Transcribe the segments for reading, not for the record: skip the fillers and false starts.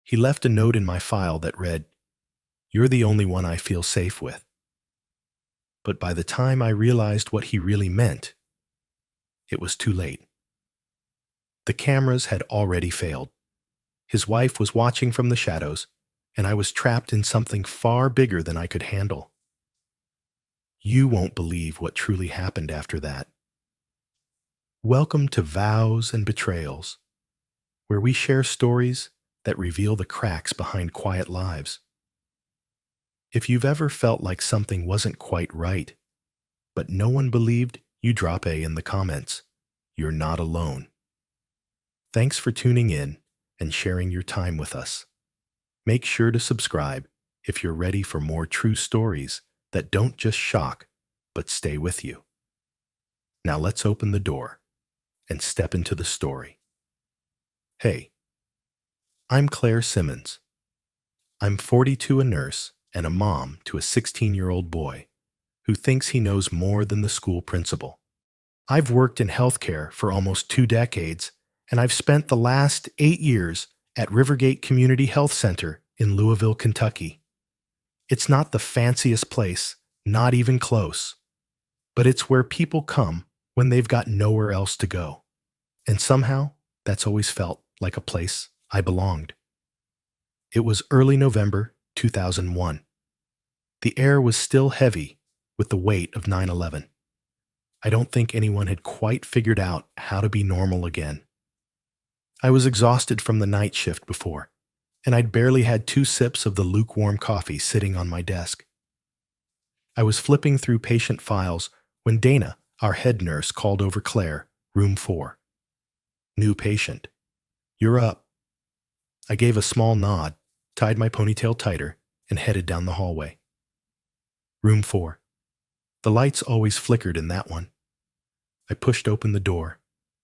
He left a note in my file that read, "You're the only one I feel safe with." But by the time I realized what he really meant, it was too late. The cameras had already failed. His wife was watching from the shadows, and I was trapped in something far bigger than I could handle. You won't believe what truly happened after that. Welcome to Vows and Betrayals, where we share stories that reveal the cracks behind quiet lives. If you've ever felt like something wasn't quite right, but no one believed, you drop A in the comments. You're not alone. Thanks for tuning in and sharing your time with us. Make sure to subscribe if you're ready for more true stories that don't just shock, but stay with you. Now let's open the door and step into the story. Hey, I'm Clare Simmons. I'm 42, a nurse, and a mom to a 16-year-old boy who thinks he knows more than the school principal. I've worked in healthcare for almost 2 decades, and I've spent the last 8 years at Rivergate Community Health Center in Louisville, Kentucky. It's not the fanciest place, not even close, but it's where people come when they've got nowhere else to go. And somehow, that's always felt like a place I belonged. It was early November 2001. The air was still heavy with the weight of 9/11. I don't think anyone had quite figured out how to be normal again. I was exhausted from the night shift before, and I'd barely had 2 sips of the lukewarm coffee sitting on my desk. I was flipping through patient files when Dana, our head nurse, called over Clare, room 4. "New patient. You're up." I gave a small nod, tied my ponytail tighter, and headed down the hallway. Room 4. The lights always flickered in that one. I pushed open the door,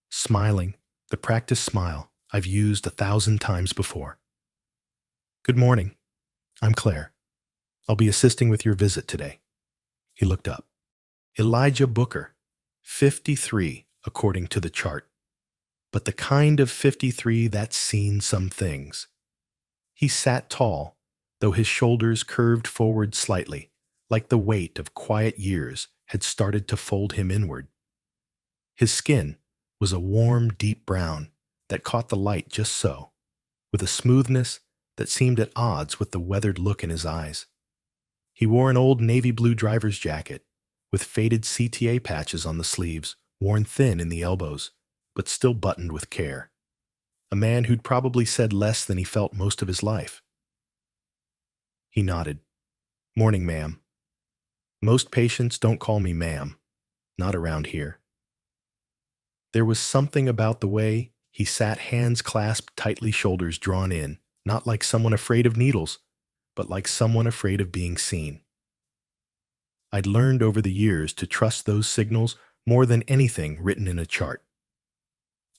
smiling, the practice smile I've used 1,000 times before. "Good morning. I'm Clare. I'll be assisting with your visit today." He looked up. Elijah Booker, 53 according to the chart, but the kind of 53 that's seen some things. He sat tall, though his shoulders curved forward slightly, like the weight of quiet years had started to fold him inward. His skin was a warm, deep brown that caught the light just so, with a smoothness that seemed at odds with the weathered look in his eyes. He wore an old navy blue driver's jacket, with faded CTA patches on the sleeves, worn thin in the elbows, but still buttoned with care. A man who'd probably said less than he felt most of his life. He nodded. "Morning, ma'am." Most patients don't call me ma'am, not around here. There was something about the way he sat, hands clasped tightly, shoulders drawn in, not like someone afraid of needles, but like someone afraid of being seen. I'd learned over the years to trust those signals more than anything written in a chart.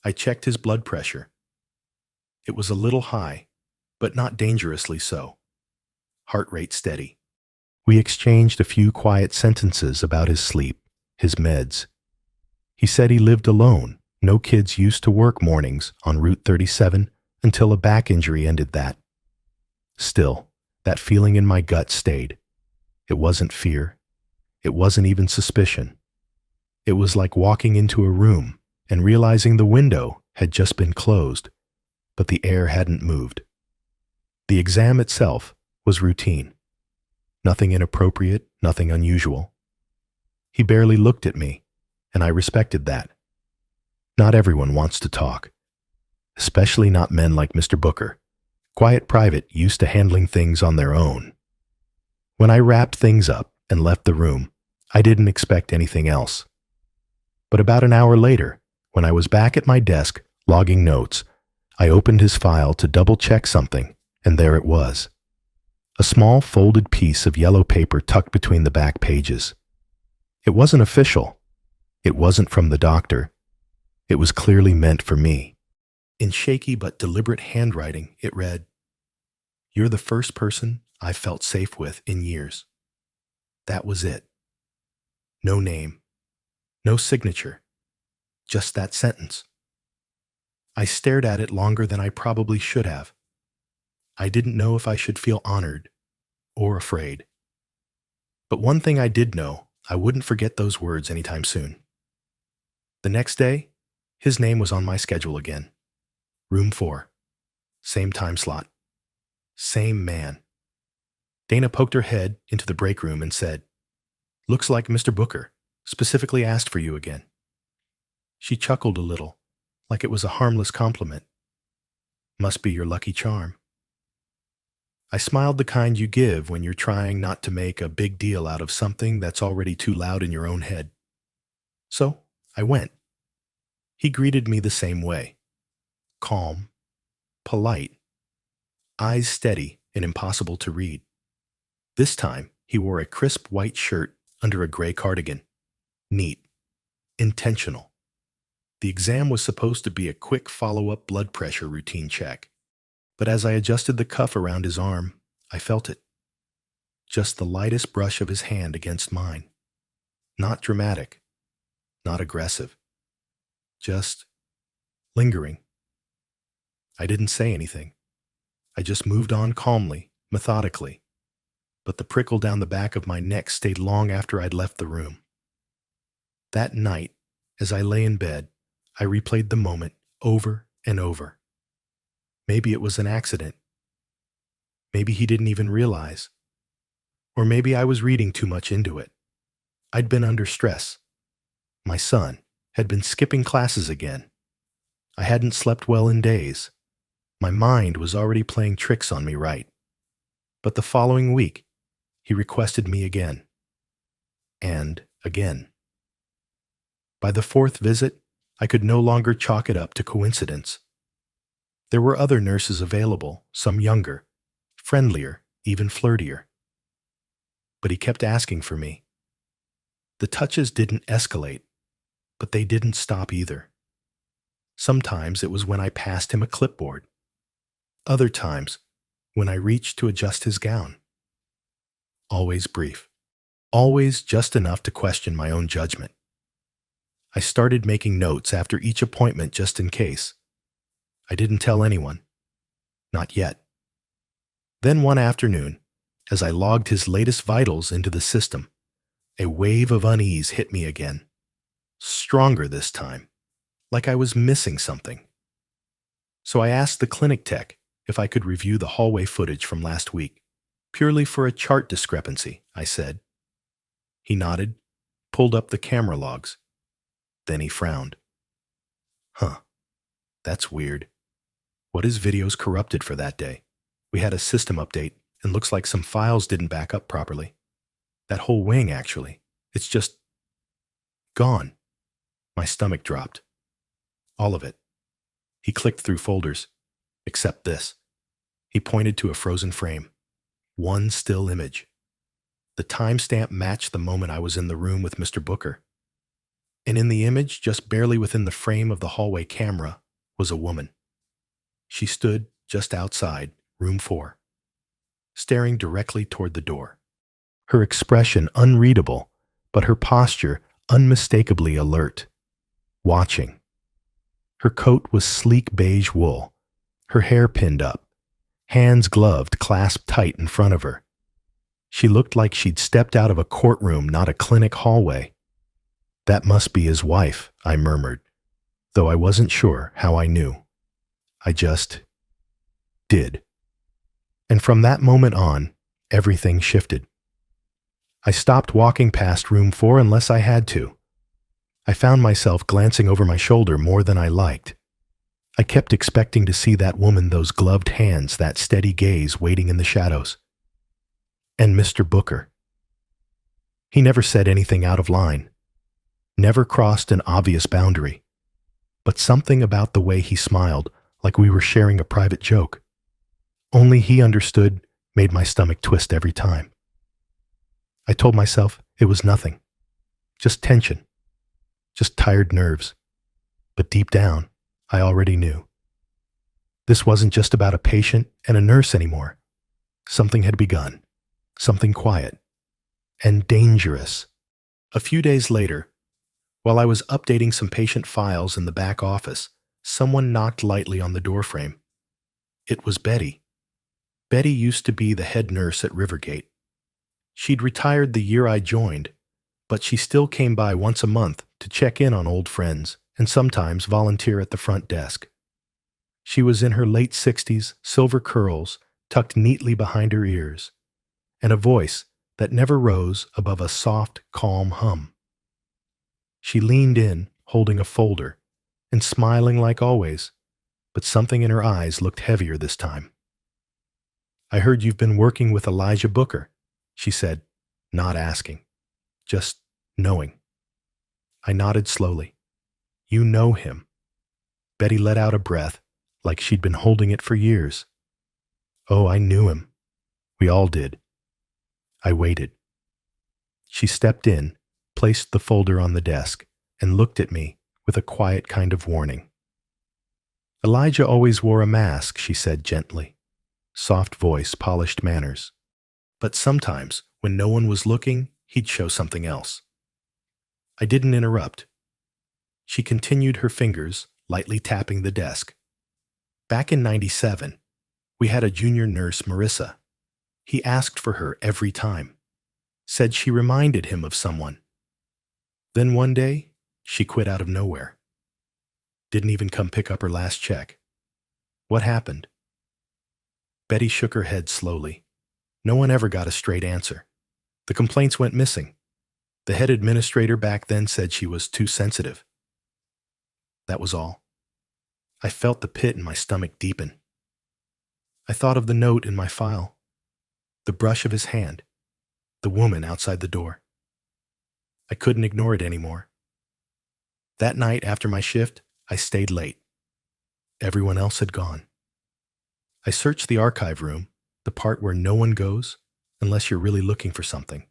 I checked his blood pressure. It was a little high, but not dangerously so. Heart rate steady. We exchanged a few quiet sentences about his sleep, his meds. He said he lived alone. No kids used to work mornings on Route 37 until a back injury ended that. Still, that feeling in my gut stayed. It wasn't fear. It wasn't even suspicion. It was like walking into a room and realizing the window had just been closed, but the air hadn't moved. The exam itself was routine. Nothing inappropriate, nothing unusual. He barely looked at me, and I respected that. Not everyone wants to talk, especially not men like Mr. Booker, quiet private, used to handling things on their own. When I wrapped things up and left the room, I didn't expect anything else. But about an hour later, when I was back at my desk logging notes, I opened his file to double-check something, and there it was. A small folded piece of yellow paper tucked between the back pages. It wasn't official. It wasn't from the doctor. It was clearly meant for me. In shaky but deliberate handwriting, it read, "You're the first person I've felt safe with in years." That was it. No name. No signature. Just that sentence. I stared at it longer than I probably should have. I didn't know if I should feel honored or afraid. But one thing I did know, I wouldn't forget those words anytime soon. The next day, his name was on my schedule again. Room 4. Same time slot. Same man. Dana poked her head into the break room and said, "Looks like Mr. Booker specifically asked for you again." She chuckled a little, like it was a harmless compliment. "Must be your lucky charm." I smiled the kind you give when you're trying not to make a big deal out of something that's already too loud in your own head. So I went. He greeted me the same way. Calm, polite, eyes steady and impossible to read. This time, he wore a crisp white shirt under a gray cardigan. Neat. Intentional. The exam was supposed to be a quick follow-up blood pressure routine check. But as I adjusted the cuff around his arm, I felt it. Just the lightest brush of his hand against mine. Not dramatic. Not aggressive. Just lingering. I didn't say anything. I just moved on calmly, methodically. But the prickle down the back of my neck stayed long after I'd left the room. That night, as I lay in bed, I replayed the moment over and over. Maybe it was an accident. Maybe he didn't even realize. Or maybe I was reading too much into it. I'd been under stress. My son had been skipping classes again. I hadn't slept well in days. My mind was already playing tricks on me, right? But the following week, he requested me again. And again. By the 4th visit, I could no longer chalk it up to coincidence. There were other nurses available, some younger, friendlier, even flirtier. But he kept asking for me. The touches didn't escalate, but they didn't stop either. Sometimes it was when I passed him a clipboard. Other times, when I reached to adjust his gown. Always brief. Always just enough to question my own judgment. I started making notes after each appointment just in case. I didn't tell anyone. Not yet. Then one afternoon, as I logged his latest vitals into the system, a wave of unease hit me again. Stronger this time, like I was missing something. So I asked the clinic tech if I could review the hallway footage from last week, purely for a chart discrepancy, I said. He nodded, pulled up the camera logs. Then he frowned. Huh, that's weird. What is videos corrupted for that day? We had a system update, and looks like some files didn't back up properly. That whole wing, actually. It's just gone. My stomach dropped. All of it. He clicked through folders. Except this. He pointed to a frozen frame. One still image. The timestamp matched the moment I was in the room with Mr. Booker. And in the image, just barely within the frame of the hallway camera, was a woman. She stood just outside, room 4, staring directly toward the door. Her expression unreadable, but her posture unmistakably alert. Watching. Her coat was sleek beige wool, her hair pinned up, hands gloved, clasped tight in front of her. She looked like she'd stepped out of a courtroom, not a clinic hallway. That must be his wife, I murmured, though I wasn't sure how I knew. I just did. And from that moment on, everything shifted. I stopped walking past room 4 unless I had to. I found myself glancing over my shoulder more than I liked. I kept expecting to see that woman, those gloved hands, that steady gaze waiting in the shadows. And Mr. Booker. He never said anything out of line, never crossed an obvious boundary, but something about the way he smiled, like we were sharing a private joke. Only he understood, made my stomach twist every time. I told myself it was nothing, just tension, just tired nerves. But deep down, I already knew. This wasn't just about a patient and a nurse anymore. Something had begun, something quiet and dangerous. A few days later, while I was updating some patient files in the back office, someone knocked lightly on the doorframe. It was Betty. Betty used to be the head nurse at Rivergate. She'd retired the year I joined, but she still came by once a month to check in on old friends and sometimes volunteer at the front desk. She was in her late 60s, silver curls tucked neatly behind her ears, and a voice that never rose above a soft, calm hum. She leaned in, holding a folder, and smiling like always, but something in her eyes looked heavier this time. "I heard you've been working with Elijah Booker," she said, not asking, just knowing. I nodded slowly. "You know him." Betty let out a breath, like she'd been holding it for years. "Oh, I knew him. We all did." I waited. She stepped in, placed the folder on the desk, and looked at me with a quiet kind of warning. "Elijah always wore a mask," she said gently. Soft voice, polished manners. But sometimes, when no one was looking, he'd show something else. I didn't interrupt. She continued, her fingers lightly tapping the desk. "Back in '97, we had a junior nurse, Marissa. He asked for her every time. Said she reminded him of someone. Then one day, she quit out of nowhere. Didn't even come pick up her last check. What happened?" Betty shook her head slowly. No one ever got a straight answer. The complaints went missing. The head administrator back then said she was too sensitive. That was all. I felt the pit in my stomach deepen. I thought of the note in my file, the brush of his hand, the woman outside the door. I couldn't ignore it anymore. That night after my shift, I stayed late. Everyone else had gone. I searched the archive room, the part where no one goes unless you're really looking for something.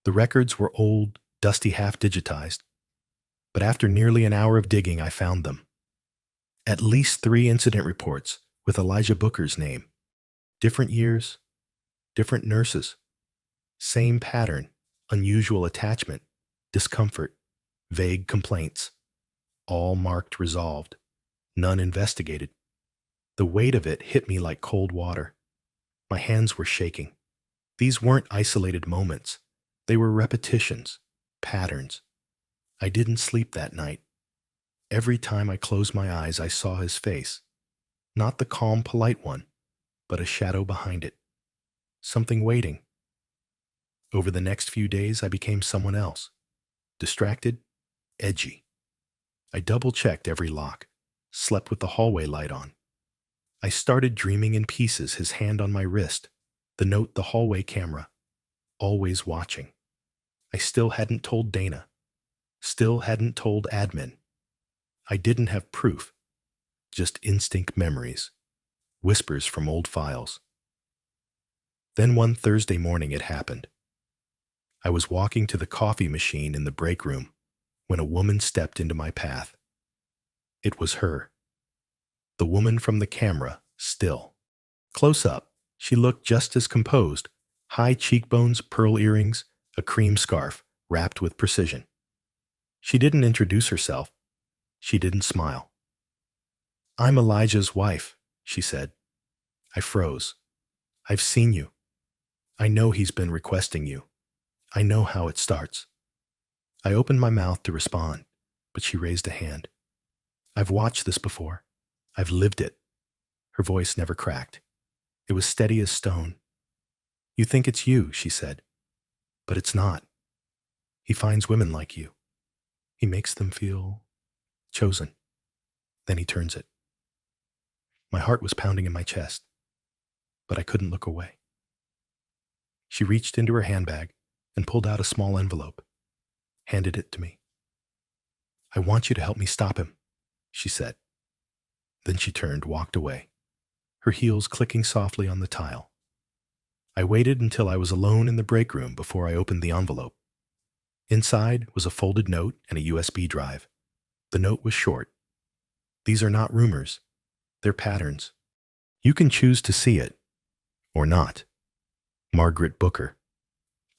The records were old, dusty, half-digitized, but after nearly an hour of digging, I found them. At least 3 incident reports with Elijah Booker's name. Different years, different nurses. Same pattern, unusual attachment, discomfort, vague complaints. All marked resolved, none investigated. The weight of it hit me like cold water. My hands were shaking. These weren't isolated moments. They were repetitions, patterns. I didn't sleep that night. Every time I closed my eyes, I saw his face. Not the calm, polite one, but a shadow behind it. Something waiting. Over the next few days, I became someone else. Distracted, edgy. I double-checked every lock, slept with the hallway light on. I started dreaming in pieces, his hand on my wrist, the note, the hallway camera, always watching. I still hadn't told Dana, still hadn't told admin. I didn't have proof, just instinct memories, whispers from old files. Then one Thursday morning it happened. I was walking to the coffee machine in the break room when a woman stepped into my path. It was her. The woman from the camera, still. Close up, she looked just as composed, high cheekbones, pearl earrings, a cream scarf, wrapped with precision. She didn't introduce herself. She didn't smile. "I'm Elijah's wife," she said. I froze. "I've seen you. I know he's been requesting you. I know how it starts." I opened my mouth to respond, but she raised a hand. "I've watched this before. I've lived it." Her voice never cracked. It was steady as stone. "You think it's you," she said, "but it's not. He finds women like you. He makes them feel chosen. Then he turns it." My heart was pounding in my chest, but I couldn't look away. She reached into her handbag and pulled out a small envelope, handed it to me. "I want you to help me stop him," she said. Then she turned, walked away, her heels clicking softly on the tile. I waited until I was alone in the break room before I opened the envelope. Inside was a folded note and a USB drive. The note was short. "These are not rumors. They're patterns. You can choose to see it, or not. Margaret Booker."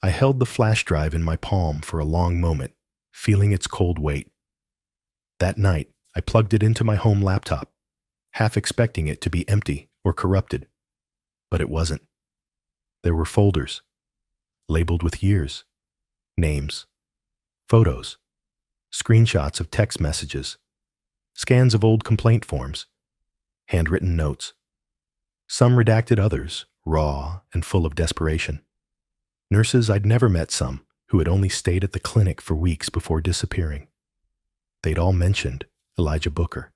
I held the flash drive in my palm for a long moment, feeling its cold weight. That night, I plugged it into my home laptop, half expecting it to be empty or corrupted. But it wasn't. There were folders, labeled with years, names, photos, screenshots of text messages, scans of old complaint forms, handwritten notes. Some redacted, others raw and full of desperation. Nurses I'd never met, some who had only stayed at the clinic for weeks before disappearing. They'd all mentioned Elijah Booker.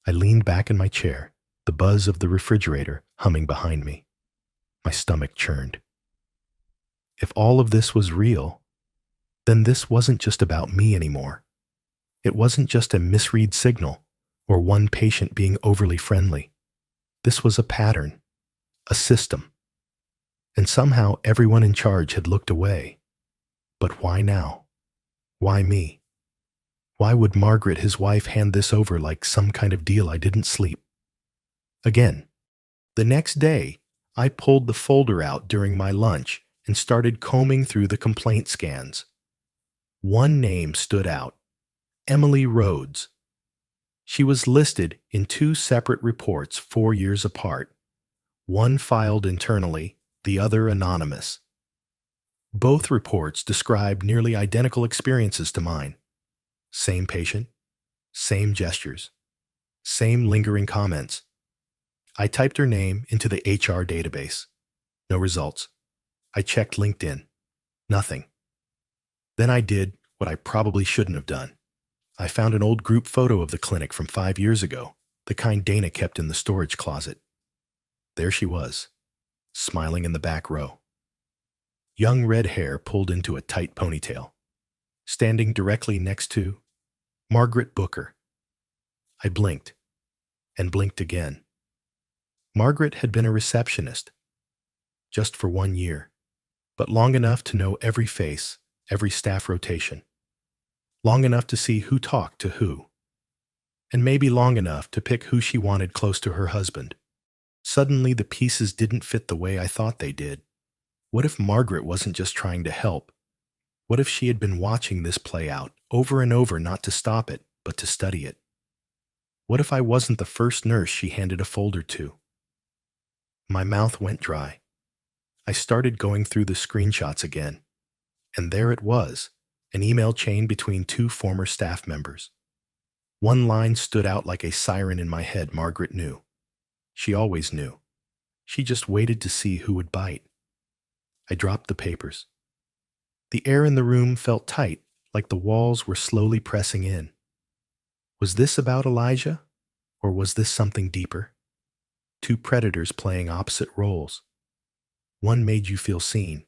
I leaned back in my chair, the buzz of the refrigerator humming behind me. My stomach churned. If all of this was real, then this wasn't just about me anymore. It wasn't just a misread signal or one patient being overly friendly. This was a pattern, a system. And somehow everyone in charge had looked away. But why now? Why me? Why would Margaret, his wife, hand this over like some kind of deal I didn't sleep? Again, the next day, I pulled the folder out during my lunch and started combing through the complaint scans. One name stood out: Emily Rhodes. She was listed in 2 separate reports 4 years apart, one filed internally, the other anonymous. Both reports described nearly identical experiences to mine. Same patient, same gestures, same lingering comments. I typed her name into the HR database. No results. I checked LinkedIn. Nothing. Then I did what I probably shouldn't have done. I found an old group photo of the clinic from 5 years ago, the kind Dana kept in the storage closet. There she was, smiling in the back row. Young red hair pulled into a tight ponytail, standing directly next to Margaret Booker. I blinked, and blinked again. Margaret had been a receptionist, just for 1 year, but long enough to know every face, every staff rotation. Long enough to see who talked to who, and maybe long enough to pick who she wanted close to her husband. Suddenly the pieces didn't fit the way I thought they did. What if Margaret wasn't just trying to help? What if she had been watching this play out over and over, not to stop it, but to study it? What if I wasn't the first nurse she handed a folder to? My mouth went dry. I started going through the screenshots again, and there it was, an email chain between 2 former staff members. One line stood out like a siren in my head. Margaret knew. She always knew. She just waited to see who would bite. I dropped the papers. The air in the room felt tight, like the walls were slowly pressing in. Was this about Elijah, or was this something deeper? 2 predators playing opposite roles. One made you feel seen.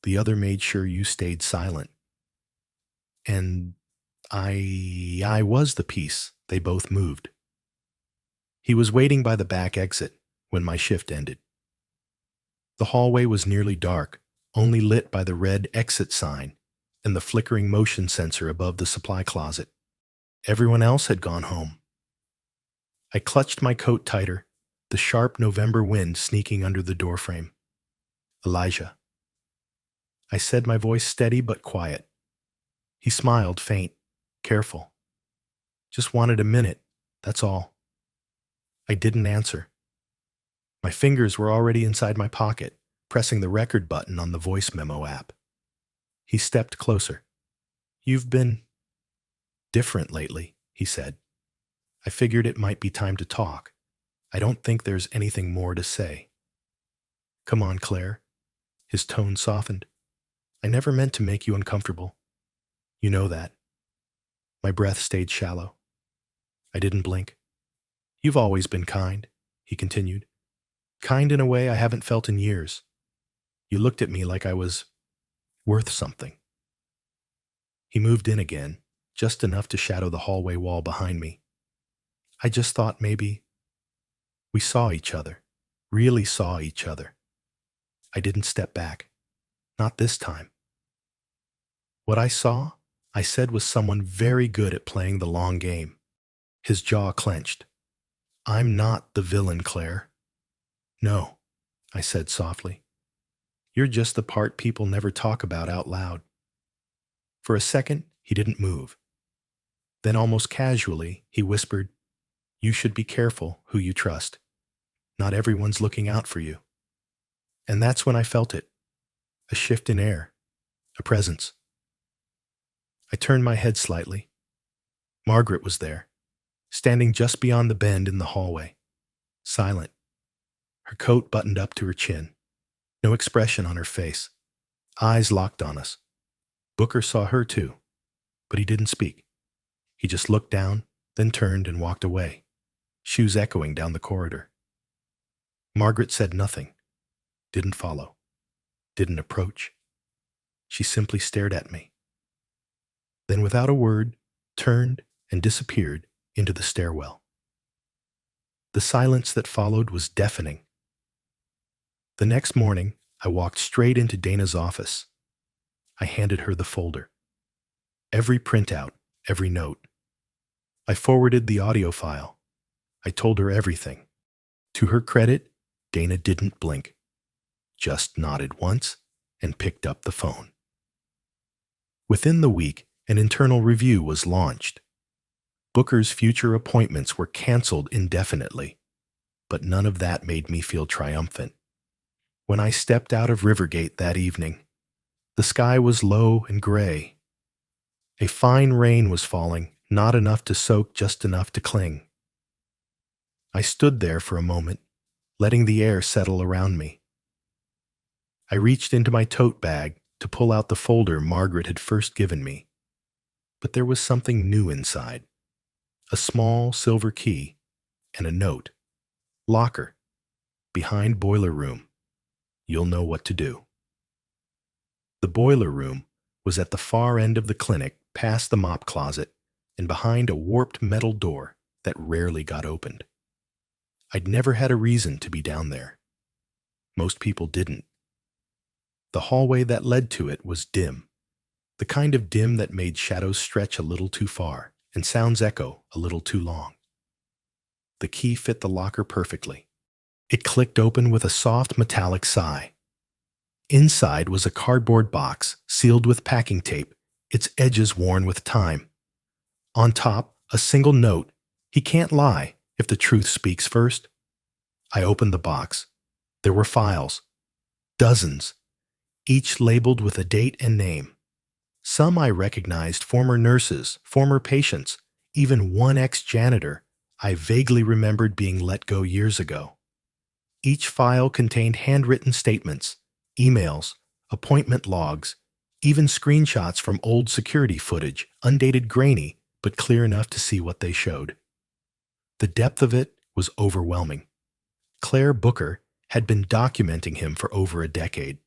The other made sure you stayed silent. And I was the piece they both moved. He was waiting by the back exit when my shift ended. The hallway was nearly dark, only lit by the red exit sign and the flickering motion sensor above the supply closet. Everyone else had gone home. I clutched my coat tighter, the sharp November wind sneaking under the doorframe. Elijah. I said, my voice steady but quiet. He smiled, faint, careful. Just wanted a minute, that's all. I didn't answer. My fingers were already inside my pocket, pressing the record button on the voice memo app. He stepped closer. You've been different lately, he said. I figured it might be time to talk. I don't think there's anything more to say. Come on, Claire. His tone softened. I never meant to make you uncomfortable. You know that. My breath stayed shallow. I didn't blink. You've always been kind, he continued. Kind in a way I haven't felt in years. You looked at me like I was worth something. He moved in again, just enough to shadow the hallway wall behind me. I just thought maybe we saw each other, really saw each other. I didn't step back. Not this time. What I saw, I said, was someone very good at playing the long game. His jaw clenched. I'm not the villain, Claire. No, I said softly. You're just the part people never talk about out loud. For a second, he didn't move. Then almost casually, he whispered, You should be careful who you trust. Not everyone's looking out for you. And that's when I felt it. A shift in air. A presence. I turned my head slightly. Margaret was there, standing just beyond the bend in the hallway, silent, her coat buttoned up to her chin, no expression on her face, eyes locked on us. Booker saw her too, but he didn't speak. He just looked down, then turned and walked away, shoes echoing down the corridor. Margaret said nothing, didn't follow, didn't approach. She simply stared at me. Then without a word, turned and disappeared into the stairwell. The silence that followed was deafening. The next morning, I walked straight into Dana's office. I handed her the folder. Every printout, every note. I forwarded the audio file. I told her everything. To her credit, Dana didn't blink, just nodded once and picked up the phone. Within the week, an internal review was launched. Booker's future appointments were canceled indefinitely, but none of that made me feel triumphant. When I stepped out of Rivergate that evening, the sky was low and gray. A fine rain was falling, not enough to soak, just enough to cling. I stood there for a moment, letting the air settle around me. I reached into my tote bag to pull out the folder Margaret had first given me, but there was something new inside. A small silver key and a note. Locker. Behind boiler room. You'll know what to do. The boiler room was at the far end of the clinic, past the mop closet, and behind a warped metal door that rarely got opened. I'd never had a reason to be down there. Most people didn't. The hallway that led to it was dim, the kind of dim that made shadows stretch a little too far and sounds echo a little too long. The key fit the locker perfectly. It clicked open with a soft metallic sigh. Inside was a cardboard box sealed with packing tape, its edges worn with time. On top, a single note, "He can't lie if the truth speaks first." I opened the box. There were files. Dozens, each labeled with a date and name. Some I recognized, former nurses, former patients, even one ex-janitor I vaguely remembered being let go years ago. Each file contained handwritten statements, emails, appointment logs, even screenshots from old security footage, undated, grainy, but clear enough to see what they showed. The depth of it was overwhelming. Clare Booker had been documenting him for over a decade.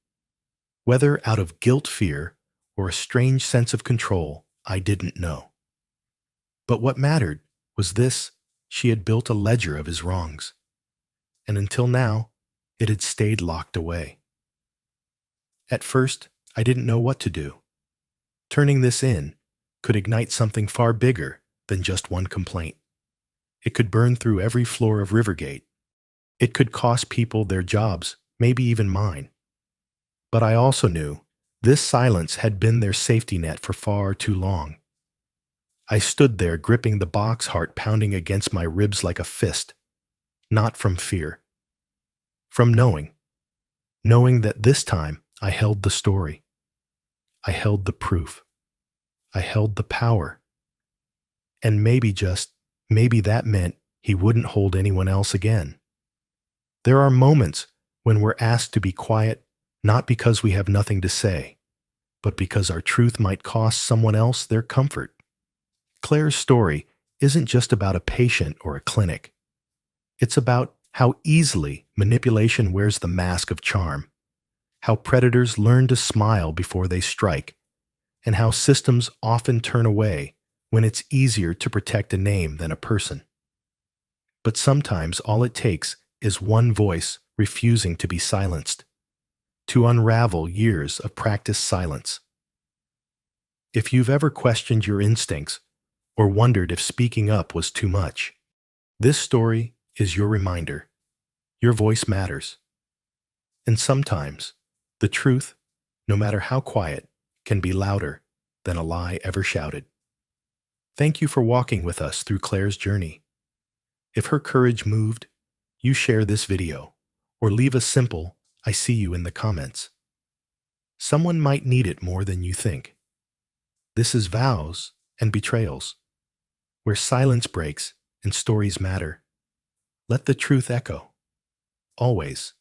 Whether out of guilt, fear, or a strange sense of control, I didn't know. But what mattered was this: she had built a ledger of his wrongs. And until now, it had stayed locked away. At first, I didn't know what to do. Turning this in could ignite something far bigger than just one complaint. It could burn through every floor of Rivergate. It could cost people their jobs, maybe even mine. But I also knew this silence had been their safety net for far too long. I stood there gripping the box, heart pounding against my ribs like a fist. Not from fear. From knowing. Knowing that this time I held the story. I held the proof. I held the power. And maybe, just maybe, that meant he wouldn't hold anyone else again. There are moments when we're asked to be quiet, not because we have nothing to say, but because our truth might cost someone else their comfort. Clare's story isn't just about a patient or a clinic. It's about how easily manipulation wears the mask of charm, how predators learn to smile before they strike, and how systems often turn away when it's easier to protect a name than a person. But sometimes all it takes is one voice refusing to be silenced, to unravel years of practiced silence. If you've ever questioned your instincts or wondered if speaking up was too much, this story is your reminder. Your voice matters. And sometimes, the truth, no matter how quiet, can be louder than a lie ever shouted. Thank you for walking with us through Clare's journey. If her courage moved, you share this video, or leave a simple "I see you" in the comments. Someone might need it more than you think. This is Vows and Betrayals, where silence breaks and stories matter. Let the truth echo. Always.